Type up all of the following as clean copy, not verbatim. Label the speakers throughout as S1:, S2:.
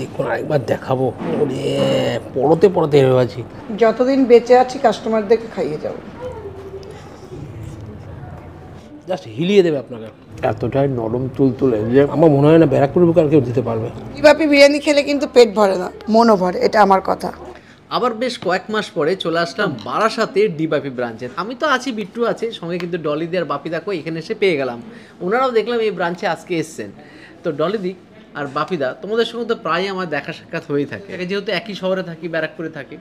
S1: দেখুন আরেকবার দেখাবো। ওরে পড়তে পড়তে হয়ে আছি।
S2: যতদিন বেঁচে আছি কাস্টমারদেরকে খাইয়ে যাবো।
S1: জাস্ট হিলিয়ে দেবে আপনাকে, এতটাই নরম তুলতুলে যে আমার মনে হয় না ব্যারাকপুরের বুকে আর কেউ দিতে পারবে।
S2: ডিবাপি বিরিয়ানি খেলে কিন্তু পেট ভরে না, মনও ভরে, এটা আমার কথা।
S3: আবার বেশ কয়েক মাস পরে চলে আসলাম বারাসাতে ডিবাপি ব্রাঞ্চে। আমি তো আছি, বিট্টু আছে সঙ্গে, কিন্তু ডলিদি আর বাপিদাকেও এখানে এসে পেয়ে গেলাম। ওনারাও দেখলাম এই ব্রাঞ্চে আজকে এসছেন। তো ডলিদি আর বাপিদা, তোমাদের সঙ্গে তো প্রায় আমার দেখা সাক্ষাৎ হয়েই থাকে, যেহেতু একই শহরে থাকি, ব্যারাকপুরে থাকি।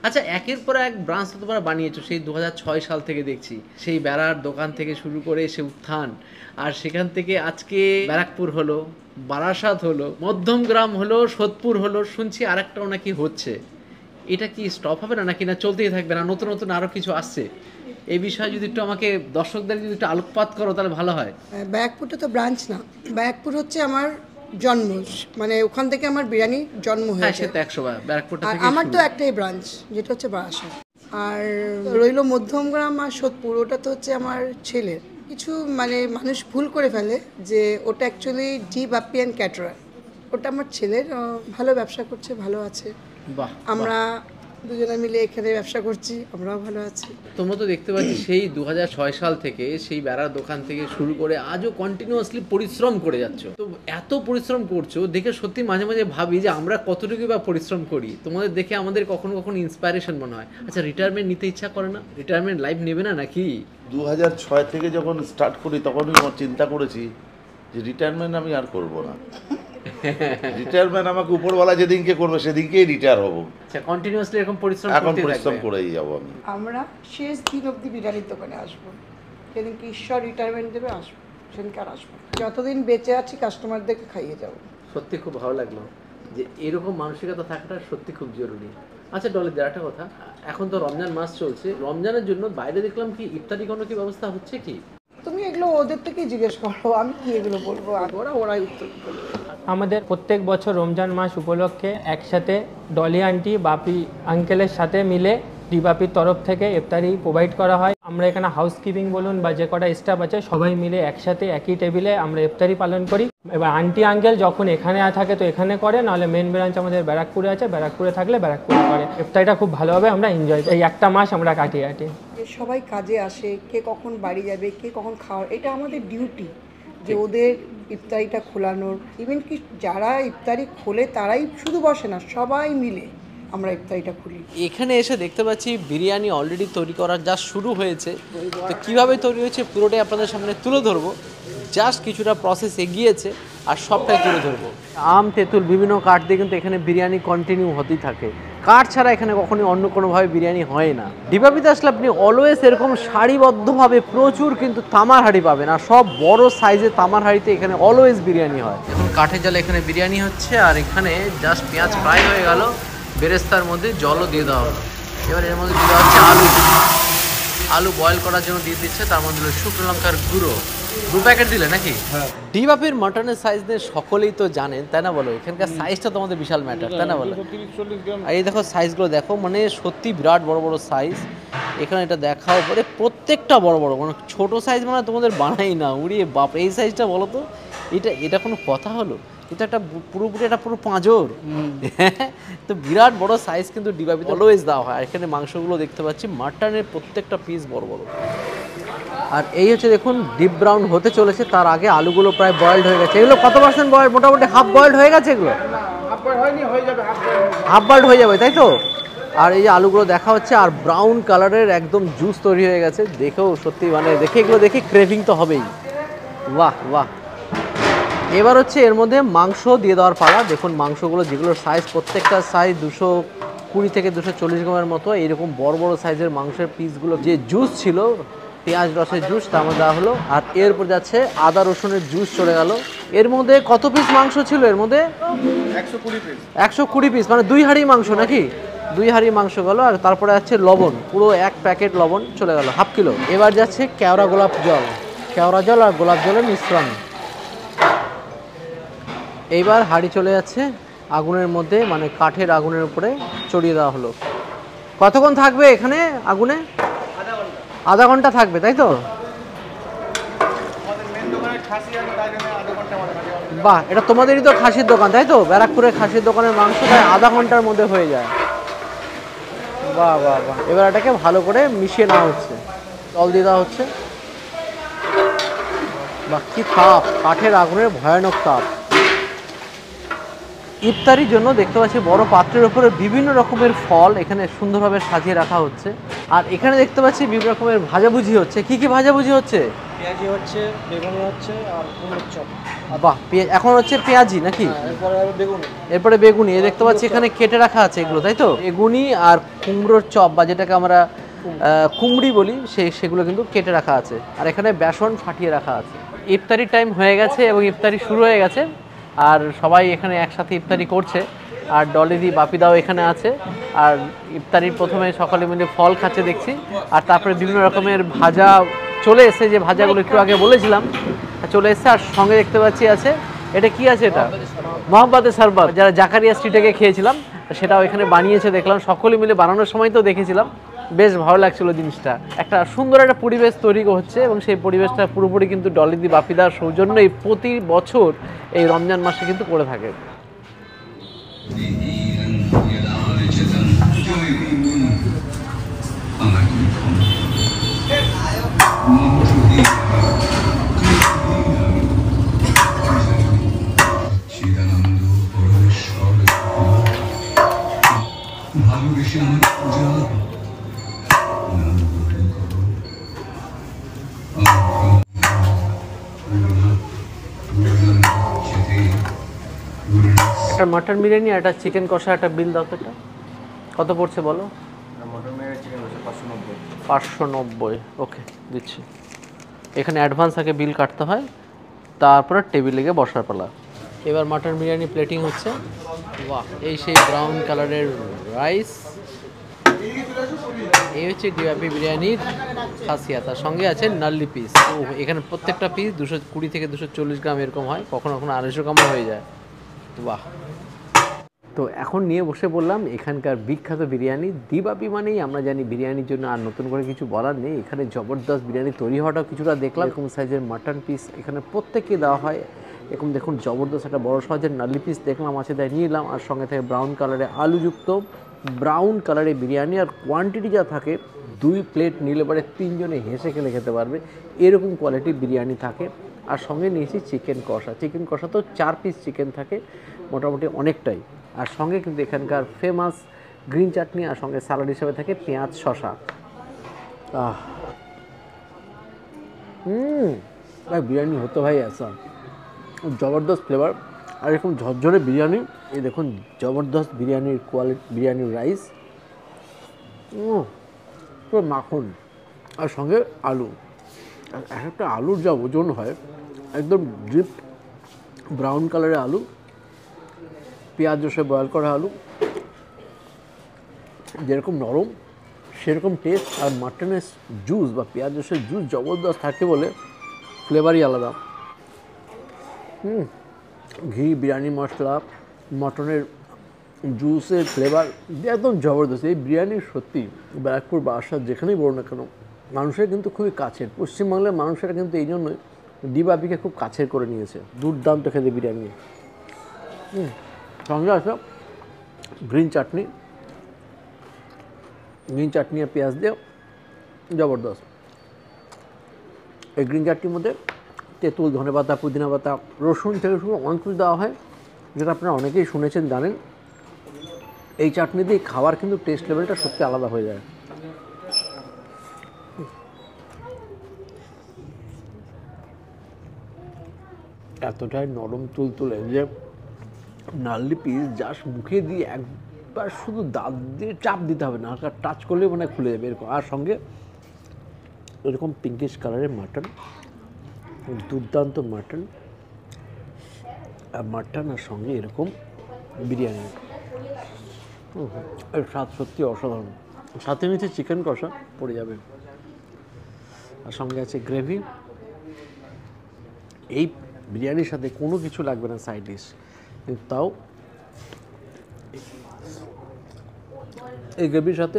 S3: আচ্ছা, একের পর এক ব্রাঞ্চ তো তোমরা বানিয়েছো, সেই 2006 সাল থেকে দেখছি। সেই বেড়ার দোকান থেকে শুরু করে সে উত্থান, আর সেখান থেকে আজকে ব্যারাকপুর হলো, বারাসাত হলো, মধ্যমগ্রাম হলো, সোদপুর হলো, শুনছি আরেকটাও নাকি হচ্ছে। এটা কি স্টপ হবে না, নাকি না চলতেই থাকবে, না নতুন নতুন আরও কিছু আসছে? এই বিষয়ে যদি একটু আমাকে দর্শকদের যদি একটু আলোকপাত করো তাহলে ভালো হয়।
S2: ব্যারাকপুরটা তো ব্রাঞ্চ না, ব্যারাকপুর হচ্ছে আমার জন্ম, মানে ওখান থেকে আমার বিরিয়ানি জন্ম
S3: হ্যাঁ,
S2: হয়েছে।
S3: সে তো 100 বার ব্যারাকপুরটা
S2: আর
S3: থেকে
S2: আমার তো একটাই ব্রাঞ্চ, যেটা হচ্ছে বারাসাত। আর রইল মধ্যমগ্রাম আর সোদপুর, ওটা তো হচ্ছে আমার ছেলের। কিছু মানে মানুষ ভুল করে ফেলে যে ওটা অ্যাকচুয়ালি ডিবাপি অ্যান্ড ক্যাটারার, ওটা আমার ছেলের। ভালো ব্যবসা করছে, ভালো আছে।
S3: বাহ,
S2: আমরা দুজনে মিলে এখানে ব্যবসা করছি, আমরাও ভালো আছি।
S3: তোমরা তো দেখতে পাচ্ছি সেই 2006 সাল থেকে সেই বেড়ার দোকান থেকে শুরু করে আজও কন্টিনিউয়াসলি পরিশ্রম করে যাচ্ছ। তো এত পরিশ্রম করছো দেখে সত্যি মাঝে মাঝে ভাবি যে আমরা কতটুকু বা পরিশ্রম করি। তোমাদের দেখে আমাদের কখনো কখনো ইন্সপায়ারেশন মনে হয়। আচ্ছা, রিটায়ারমেন্ট নিতে ইচ্ছা করে না? রিটায়ারমেন্ট লাইফ নেবে না নাকি?
S4: 2006 থেকে যখন স্টার্ট করি তখনই চিন্তা করেছি যে রিটায়ারমেন্ট আমি আর করব না। রিটায়ারমেন্ট আমাকে উপরওয়ালা যেদিনকে করবে সেদিনকেই রিটায়ার হবো।
S3: আচ্ছা, কন্টিনিউয়াসলি এরকম পরিশ্রম
S4: এখন
S3: করতে
S4: পরিশ্রম
S3: থাকবে।
S4: করেই যাবো আমি।
S2: আমরা শেষ দিন অবধি বিরিয়ানির দোকানে আসবো, সেদিনকে ঈশ্বর রিটায়ারমেন্ট দেবে আসবো, সেদিনকে আর আসবো। যতদিন বেঁচে আছি কাস্টমারদেরকে খাইয়ে যাবো।
S3: সত্যি খুব ভালো লাগলো যে এরকম মানসিকতা থাকাটা সত্যি খুব জরুরি। আচ্ছা ডলিদের একটা কথা, এখন তো রমজান মাস চলছে, রমজানের জন্য বাইরে দেখলাম কি ইফতারি কোনো কি ব্যবস্থা হচ্ছে কি?
S2: তুমি এগুলো ওদের থেকেই জিজ্ঞেস করো, আমি কি এগুলো বলবো? ওরাই উত্তর বলবে।
S5: আমাদের প্রত্যেক বছর রমজান মাস উপলক্ষে একসাথে ডলি আন্টি, বাপি আঙ্কেলের সাথে মিলে ডিবাপির তরফ থেকে ইফতারি প্রোভাইড করা হয়। আমরা এখানে হাউসকিপিং বলুন বা যে কটা স্টাফ আছে সবাই মিলে একসাথে একই টেবিলে আমরা ইফতারি পালন করি। এবার আন্টি আঙ্কেল যখন এখানে থাকে তো এখানে করে, নাহলে মেন ব্রাঞ্চ আমাদের ব্যারাকপুরে আছে, ব্যারাকপুরে থাকলে ব্যারাকপুরে করে। ইফতারিটা খুব ভালোভাবে আমরা এনজয় করি, এই একটা মাস আমরা কাটিয়ে
S2: সবাই কাজে আসে, কে কখন বাড়ি যাবে, কে কখন খাওয়ার, এটা আমাদের ডিউটি যে ওদের ইফতারিটা খোলানোর। ইভেন কি যারা ইফতারি খোলে তারাই শুধু বসে না, সবাই মিলে আমরা ইফতারিটা খুলি।
S3: এখানে এসে দেখতে পাচ্ছি বিরিয়ানি অলরেডি তৈরি করা যা শুরু হয়েছে। তো কীভাবে তৈরি হয়েছে পুরোটাই আপনাদের সামনে তুলে ধরবো। জাস্ট কিছুটা প্রসেস এগিয়েছে আর সবটাই তুলে ধরবো। আম, তেঁতুল, বিভিন্ন কাঠ দিয়ে কিন্তু এখানে বিরিয়ানি কন্টিনিউ হতেই থাকে। কাঠ ছাড়া এখানে কখনোই অন্য কোনোভাবে বিরিয়ানি হয় না। ডিবাপিতে আসলে আপনি অলওয়েজ এরকম সারিবদ্ধভাবে প্রচুর কিন্তু তামার হাঁড়ি পাবেন, আর সব বড় সাইজের তামার হাঁড়িতে এখানে অলওয়েজ বিরিয়ানি হয়। এখন কাঠের জালে এখানে বিরিয়ানি হচ্ছে, আর এখানে জাস্ট পেঁয়াজ ফ্রাই হয়ে গেল, বেরেস্তার মধ্যে জলও দিয়ে দেওয়া হলো। এবার এর মধ্যে দিয়ে দেওয়া হচ্ছে আলু বয়েল করার জন্য দিয়ে দিচ্ছে, তার মধ্যে শুকনো লঙ্কার গুঁড়ো। 2 প্যাকেট দিলে নাকি? ডিবাপির মাটনের সাইজ নিয়ে সকলেই তো জানেন, তাই না বলো? এখানকার সাইজটা তো আমাদের বিশাল ম্যাটার, তাই না বলো? আর এই দেখো সাইজগুলো দেখো, মানে সত্যি বিরাট বড় বড় সাইজ। এখানে এটা দেখাও পরে প্রত্যেকটা বড় বড়, মানে ছোট সাইজ মানে তোমাদের বানাই না। উড়িয়ে বাপ, এই সাইজটা বলো তো, এটা কোনো কথা হলো? এটা একটা পুরোপুরি একটা পুরো পাঁজর। তো বিরাট বড় সাইজ কিন্তু ডিবাপিতে অলওয়েজ দেওয়া হয়। আর এখানে মাংসগুলো দেখতে পাচ্ছি মাটনের প্রত্যেকটা পিস বড় বড়। আর এই হচ্ছে দেখুন ডিপ ব্রাউন হতে চলেছে, তার আগে আলুগুলো প্রায় বয়েলড হয়ে গেছে। এগুলো কত পার্সেন্ট বয়েলড? মোটামুটি হাফ বয়েলড হয়ে গেছে এগুলো, হাফ বয়েলড হয়ে যাবে, তাই তো? আর এই যে আলুগুলো দেখা হচ্ছে, আর ব্রাউন কালারের একদম জুস তৈরি হয়ে গেছে। দেখেও সত্যি মানে দেখে এগুলো দেখে ক্রেভিং তো হবেই। বাহ বাহ। এবার হচ্ছে এর মধ্যে মাংস দিয়ে দেওয়ার পালা। দেখুন মাংসগুলো যেগুলোর সাইজ, প্রত্যেকটা সাইজ 220 থেকে 240 গ্রামের মতো, এইরকম বড় বড় সাইজের মাংসের পিসগুলো। যে জুস ছিল পেঁয়াজ রসের জুস, তার মধ্যে দেওয়া হলো। আর এরপর যাচ্ছে আদা রসুনের জুস চলে গেল। এর মধ্যে কত পিস মাংস ছিল? এর মধ্যে 120 পিস, মানে 2 হাঁড়ি মাংস নাকি? 2 হাঁড়ি মাংস গেল। আর তারপরে যাচ্ছে লবণ, পুরো 1 প্যাকেট লবণ চলে গেল, হাফ কিলো। এবার যাচ্ছে কেওড়া গোলাপ জল, কেওড়া জল আর গোলাপ জলের মিশ্রণ। এইবার হাঁড়ি চলে যাচ্ছে আগুনের মধ্যে, মানে কাঠের আগুনের উপরে চড়িয়ে দেওয়া হলো। কতক্ষণ থাকবে এখানে আগুনে? আধা ঘন্টা থাকবে, তাই তো? বাহ, এটা তোমাদেরই তো খাসির দোকান তাই তো? ব্যারাকপুরের খাসির দোকানের মাংস প্রায় আধা ঘন্টার মধ্যে হয়ে যায়। বাহ বাহ বাহ, এবার এটাকে ভালো করে মিশিয়ে নেওয়া হচ্ছে, জল দিয়ে দেওয়া হচ্ছে। বাহ, কি তাপ, কাঠের আগুনের ভয়ানক তাপ। ইফতারির জন্য দেখতে পাচ্ছি বড় পাত্রের উপরে বিভিন্ন রকমের ফল এখানে সুন্দরভাবে সাজিয়ে রাখা হচ্ছে। আর এখানে দেখতে পাচ্ছি বিভিন্ন রকমের ভাজাভুজি হচ্ছে। কি কি ভাজাভুজি হচ্ছে?
S6: পেঁয়াজি হচ্ছে, বেগুনি হচ্ছে আর কুমড়োর চপ।
S3: বাহ, এখন হচ্ছে পেঁয়াজি নাকি?
S6: এরপরে বেগুনি।
S3: এরপরে বেগুনি, এই দেখতে পাচ্ছি এখানে কেটে রাখা আছে এগুলো তাই তো? বেগুনি আর কুমড়োর চপ বা যেটাকে আমরা কুমড়ি বলি সেগুলো কিন্তু কেটে রাখা আছে। আর এখানে বেসন ফাটিয়ে রাখা আছে। ইফতারির টাইম হয়ে গেছে এবং ইফতারি শুরু হয়ে গেছে, আর সবাই এখানে একসাথে ইফতারি করছে। আর ডলিদি বাপিদাও এখানে আছে। আর ইফতারির প্রথমে সকালে মিলে ফল খাচ্ছে দেখছি, আর তারপরে বিভিন্ন রকমের ভাজা চলে এসছে, যে ভাজাগুলো একটু আগে বলেছিলাম চলে এসছে। আর সঙ্গে দেখতে পাচ্ছি আছে, এটা কি আছে? এটা মোহাম্মদের শরবত, যারা জাকারিয়া স্ট্রিটে গিয়ে খেয়েছিলাম সেটাও এখানে বানিয়েছে দেখলাম। সকলে মিলে বানানোর সময় তো দেখেছিলাম, বেশ ভালো লাগছিল জিনিসটা। একটা সুন্দর একটা পরিবেশ তৈরি হচ্ছে এবং সেই পরিবেশটা পুরোপুরি কিন্তু ডলিদি বাপিদার সৌজন্যই প্রতি বছর এই রমজান মাসে কিন্তু করে থাকে। একটা মাটন বিরিয়ানি, একটা চিকেন কষা, একটা বিল দাও তো। এটা কত পড়ছে বলো? 590। ওকে, দিচ্ছি। এখানে অ্যাডভান্স আগে বিল কাটতে হয়, তারপরে টেবিলে গিয়ে বসার পালা। এবার মাটন বিরিয়ানি প্লেটিং হচ্ছে। বাহ, এই সেই ব্রাউন কালারের রাইস, এই হচ্ছে ডিআপি বিরিয়ানির খাসিয়াত। তার সঙ্গে আছে নাল্লি পিস। এখানে প্রত্যেকটা পিস 220 থেকে 240 গ্রাম এরকম হয়, কখনো কখনো 250 গ্রামও হয়ে যায়। বাহ। তো এখন নিয়ে বসে বললাম এখানকার বিখ্যাত বিরিয়ানি। দিবাপি মানেই আমরা জানি বিরিয়ানির জন্য আর নতুন করে কিছু বলার নেই। এখানে জবরদস্ত বিরিয়ানি তৈরি হওয়াটাও কিছুটা দেখলাম। এরকম সাইজের মাটন পিস এখানে প্রত্যেককে দেওয়া হয়। এরকম দেখুন জবরদস্ত একটা বড় সাইজের নালি পিস দেখলাম আছে, তাই নিয়ে নিলাম। আর সঙ্গে থেকে ব্রাউন কালারে আলুযুক্ত ব্রাউন কালারে বিরিয়ানি। আর কোয়ান্টিটি যা থাকে 2 প্লেট নিলে পরে 3 জনে হেসে খেলে খেতে পারবে, এরকম কোয়ালিটি বিরিয়ানি থাকে। আর সঙ্গে নিয়েছি চিকেন কষা। চিকেন কষা তো 4 পিস চিকেন থাকে, মোটামুটি অনেকটাই। আর সঙ্গে কিন্তু এখানকার ফেমাস গ্রিন চাটনি, আর সঙ্গে স্যালাড হিসেবে থাকে পেঁয়াজ শসা। ভাই বিরিয়ানি হতো ভাই আসা, জবরদস্ত ফ্লেভার। আর এরকম ঝরঝরে বিরিয়ানি, এই দেখুন জবরদস্ত বিরিয়ানির কোয়ালিটি, বিরিয়ানির রাইস পুরো মাখন, আর সঙ্গে আলু। আর এক একটা আলুর যা ওজন হয়, একদম ডিপ ব্রাউন কালারের আলু, পেঁয়াজ রসে বয়েল করা আলু, যেরকম নরম সেরকম টেস্ট। আর মাটনের জুস বা পেঁয়াজ রসের জুস জবরদস্ত থাকে বলে ফ্লেভারই আলাদা। ঘি, বিরিয়ানি মশলা, মটনের জুসের ফ্লেভার একদম জবরদস্ত। এই বিরিয়ানি সত্যি ব্যারাকপুর বারাসাত যেখানেই বলো না কেন, মানুষের কিন্তু খুবই কাছের। পশ্চিমবাংলার মানুষেরা কিন্তু এই জন্যই দিবাপিকে খুব কাছের করে নিয়েছে। দুর্দান্ত খেতে বিরিয়ানি। সঙ্গে আছে গ্রিন চাটনি, গ্রিন চাটনি আর পেঁয়াজ দিয়ে জবরদস্ত। এই গ্রিন চাটনির মধ্যে তেঁতুল, ধনেপাতা, পুদিনা পাতা, রসুন থেকে শুরু অনেক কিছু দেওয়া হয়, যেটা আপনারা অনেকেই শুনেছেন জানেন। এই চাটনি দিয়ে খাওয়ার কিন্তু টেস্ট লেভেলটা সত্যি আলাদা হয়ে যায়। এতটাই নরম তুলতুলে যে নাল্লি পিস জাস্ট মুখে দিয়ে একবার শুধু দাঁত দিয়ে চাপ দিতে হবে না, হালকা টাচ করলেই মানে খুলে যাবে এরকম। আর সঙ্গে এরকম পিঙ্কিশ কালারের মাটন, দুর্দান্ত মাটন, আর মাটন আর সঙ্গে এরকম বিরিয়ানি, এর স্বাদ সত্যি অসাধারণ। সাথে নিচে চিকেন কষা পড়ে যাবে, আর সঙ্গে আছে গ্রেভি। এই বিরিয়ানির সাথে কোনো কিছু লাগবে না সাইড ডিশ, কিন্তু তাও এই গ্রেভির সাথে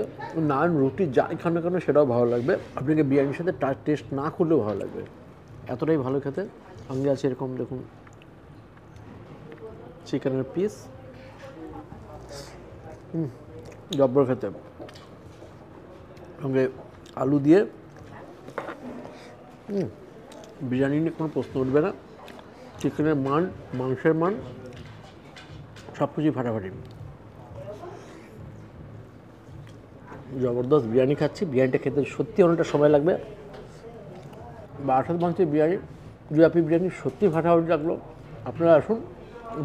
S3: নান, রুটি যাই খান না কেন সেটাও ভালো লাগবে। আপনাকে বিরিয়ানির সাথে টেস্ট না করলেও ভালো লাগবে, এতটাই ভালো খেতে। সঙ্গে আছে এরকম দেখুন
S1: চিকেনের পিস জব্বর খেতে, সঙ্গে আলু দিয়ে বিরিয়ানি নিয়ে কোনো প্রশ্ন উঠবে না। চিকেনের মান, মাংসের মান সব কিছুই ফাটাফাটি। জবরদস্ত বিরিয়ানি খাচ্ছি। বিরিয়ানিটা খেতে সত্যি অনেকটা সময় লাগবে। বারাসাত ব্রাঞ্চের বিরিয়ানি, ডিবাপি বিরিয়ানি সত্যি ফাটাফাটি লাগলো। আপনারা আসুন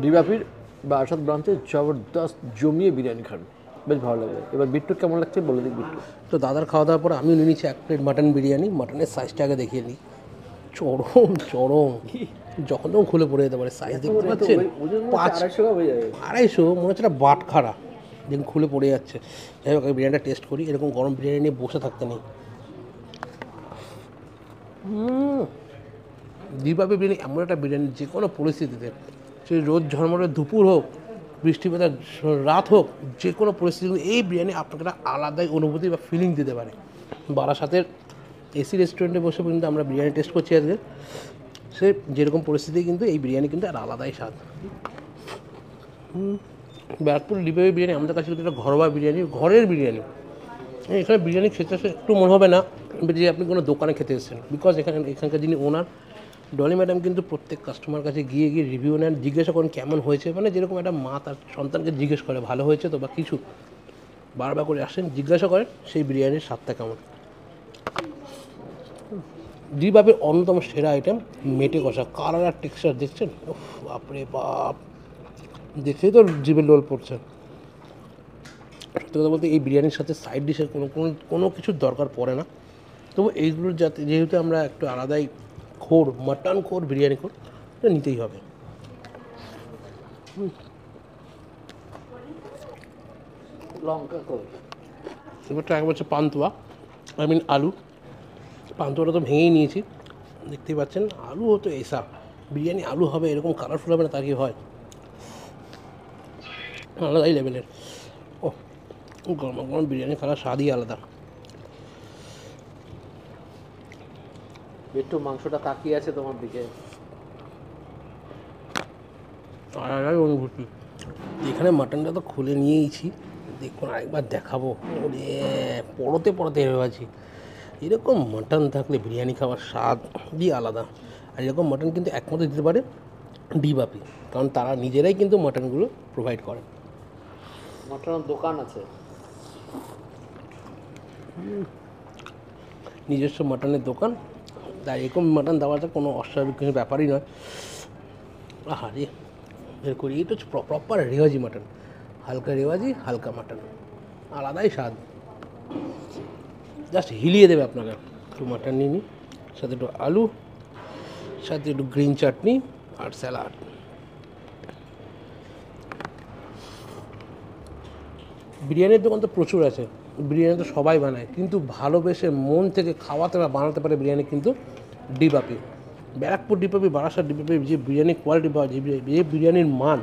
S1: ডিবাপির বারাসাত ব্রাঞ্চে, জবরদস্ত জমিয়ে বিরিয়ানি খান, বেশ ভালো লাগবে। এবার বিট্টু কেমন লাগছে বলে দিক বিট্টু। তো দাদার খাওয়া দাওয়ার পর আমিও নিয়ে নিচ্ছি 1 প্লেট মাটন বিরিয়ানি। মাটনের সাইজটা আগে দেখিয়ে নিই। চরম যখন তখন খুলে পড়ে যেতে পারে। সাইজ দেখতে পাচ্ছেন 250 মনে হচ্ছে একটা বাটখারা, দেখুন খুলে পড়ে যাচ্ছে। যাই হোক বিরিয়ানিটা টেস্ট করি। এরকম গরম বিরিয়ানি নিয়ে বসে থাকতে নেই। ডিবাপি বিরিয়ানি এমন একটা বিরিয়ানি, যে কোনো পরিস্থিতিতে, সেই রোদ ঝলমলে দুপুর হোক, বৃষ্টি ভেজা রাত হোক, যে কোনো পরিস্থিতিতে এই বিরিয়ানি আপনাকে একটা আলাদাই অনুভূতি বা ফিলিং দিতে পারে। বারাসাতের এসি রেস্টুরেন্টে বসে কিন্তু আমরা বিরিয়ানি টেস্ট করছি আজকে। সে যেরকম পরিস্থিতি কিন্তু এই বিরিয়ানি কিন্তু আর আলাদাই স্বাদ। ব্যারাকপুর ডিবাপি বিরিয়ানি আমাদের কাছে কিন্তু একটা ঘরোয়া বিরিয়ানি, ঘরের বিরিয়ানি। এখানে বিরিয়ানি খেতে আসে একটু মনে হবে না যে আপনি কোনো দোকানে খেতে এসেছেন, বিকজ এখানকার যিনি ওনার ডলি ম্যাডাম কিন্তু প্রত্যেক কাস্টমার কাছে গিয়ে রিভিউ নেন, জিজ্ঞাসা করেন কেমন হয়েছে। মানে যেরকম একটা মা তার সন্তানকে জিজ্ঞেস করে ভালো হয়েছে তো বা কিছু, বারবার করে আসেন জিজ্ঞাসা করেন সেই বিরিয়ানির স্বাদটা কেমন। ডিবাপের অন্যতম সেরা আইটেম মেটে কষা, কালার আর টেক্সচার দেখছেন, বাপরে বাপ, দেখেই তো জিভে লোল পড়ছে। সত্যি কথা বলতে এই বিরিয়ানির সাথে সাইড ডিশের কোনো কিছুর দরকার পড়ে না। তবু এইগুলোর যাতে, যেহেতু আমরা একটু আলাদাই মাটন খোর বিরিয়ানি খোর, এটা নিতেই হবে।
S3: লঙ্কা কই?
S1: এবারটা এক বছর পান্তুয়া, আলু। পান্তুয়াটা তো ভেঙেই নিয়েছি, দেখতেই পাচ্ছেন। আলু হতো এসা, বিরিয়ানি আলু হবে এরকম কালারফুল হবে না তা কি হয়? আলাদাই লেভেলের। গরম গরম বিরিয়ানি খাওয়ার স্বাদই আলাদা।
S3: একটু মাংসটা তাকিয়ে আছে তোমার দিকে।
S1: আলাদাই অনুভূতি। এখানে মাটনটা তো খুলে নিয়েইছি, দেখুন আরেকবার দেখাবো। ওরে পড়তে হেরে আছি। এরকম মাটন থাকলে বিরিয়ানি খাওয়ার স্বাদই আলাদা। আর এরকম মাটন কিন্তু একমাত্র দিতে পারে ডিবাপি, কারণ তারা নিজেরাই কিন্তু মাটনগুলো প্রোভাইড করে।
S3: মাটনের দোকান আছে,
S1: নিজস্ব মাটনের দোকান, তাই এরকম মাটন দেওয়াটা কোনো অস্বাভাবিক কিছু ব্যাপারই নয়। আরে বের করি, এটা হচ্ছে প্রপার রেওয়াজি মাটন, হালকা রেওয়াজি হালকা মাটন, আলাদাই স্বাদ, জাস্ট হিলিয়ে দেবে আপনাকে। একটু মাটন নিয়ে নিই, সাথে একটু আলু, সাথে একটু গ্রিন চাটনি আর স্যালাড। বিরিয়ানির দোকান তো প্রচুর আছে, বিরিয়ানি তো সবাই বানায়, কিন্তু ভালোবেসে মন থেকে খাওয়াতে বা বানাতে পারে বিরিয়ানি কিন্তু ডিবাপি। ব্যারাকপুর ডিবাপি, বারাসাত ডিবাপি, যে বিরিয়ানি কোয়ালিটি বা যে বিরিয়ানির মান,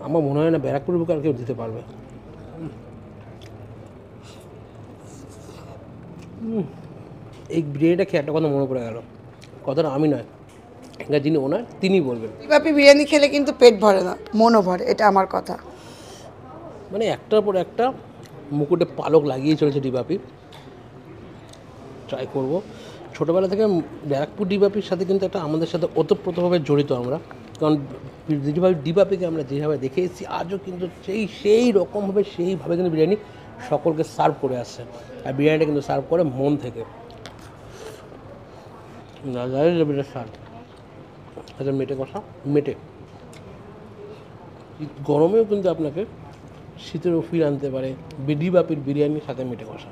S1: আমার মনে হয় না ব্যারাকপুরের বুকে আর কেউ দিতে পারবে। এই বিরিয়ানিটা খেয়ে একটা কথা মনে পড়ে গেল, কথাটা আমি নয়, এখানে যিনি ওনার তিনি বলবেন।
S2: ডিবাপি বিরিয়ানি খেলে কিন্তু পেট ভরে না, মনও ভরে, এটা আমার কথা।
S1: মানে একটার পর একটা মুকুটে পালক লাগিয়ে চলেছে ডিবাপি। ট্রাই করব। ছোটোবেলা থেকে ব্যারাকপুর ডিবাপির সাথে কিন্তু একটা আমাদের সাথে ওতপ্রোতভাবে জড়িত আমরা, কারণ ডিবাপিকে আমরা যেভাবে দেখে এসেছি আজও কিন্তু সেই রকমভাবে সেইভাবে কিন্তু বিরিয়ানি সকলকে সার্ভ করে আসছে। আর বিরিয়ানিটা কিন্তু সার্ভ করে মন থেকে, স্বাদ। আচ্ছা মেটে কষা, মেটে গরমেও কিন্তু আপনাকে শীতেরও ফিল আনতে পারে ডিবাপির বিরিয়ানির সাথে মেটে কষা।